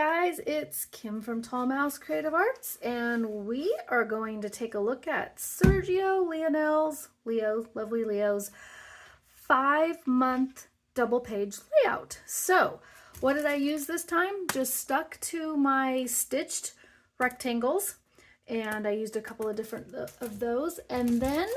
guys, it's Kim from Tall Mouse Creative Arts, and we are going to take a look at Sergio Leonel's, lovely Leo's 5-month double page layout. So what did I use this time? Just stuck to my stitched rectangles, and I used a couple of different of those, and then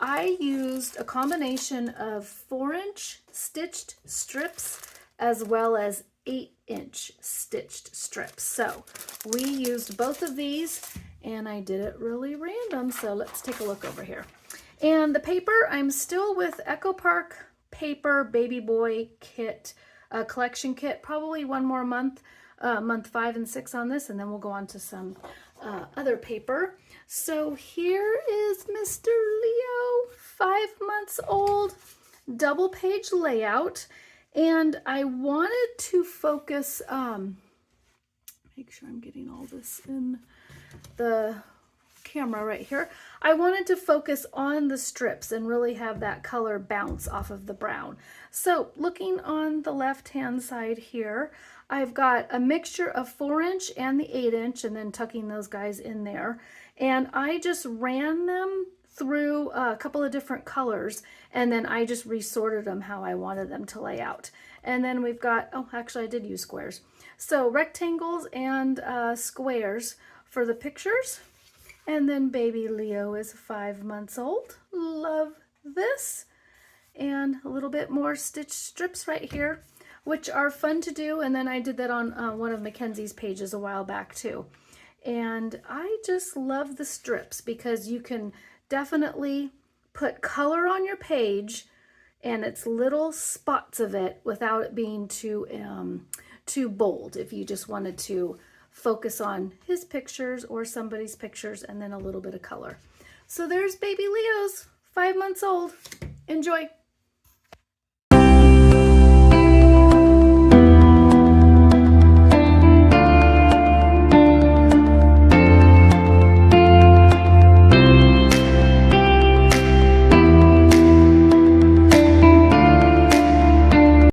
I used a combination of 4-inch stitched strips as well as 8-inch stitched strips. So we used both of these, and I did it really random. So let's take a look over here. And the paper, I'm still with Echo Park Paper Baby Boy Kit, collection kit, probably one more month, month 5 and 6 on this, and then we'll go on to some other paper. So here is Mr. Leo, 5 months old, double page layout. And I wanted to focus, make sure I'm getting all this in the camera right here. I wanted to focus on the strips and really have that color bounce off of the brown. So looking on the left-hand side here, I've got a mixture of 4-inch and the 8-inch, and then tucking those guys in there. And I just ran them through a couple of different colors, and then I just resorted them how I wanted them to lay out. And then we've got, oh, actually I did use squares. So rectangles and squares for the pictures. And then baby Leo is 5 months old. Love this. And a little bit more stitched strips right here, which are fun to do. And then I did that on one of Mackenzie's pages a while back too. And I just love the strips because you can definitely put color on your page, and it's little spots of it without it being too bold. If you just wanted to focus on his pictures or somebody's pictures and then a little bit of color. So there's baby Leo's 5 months old. Enjoy.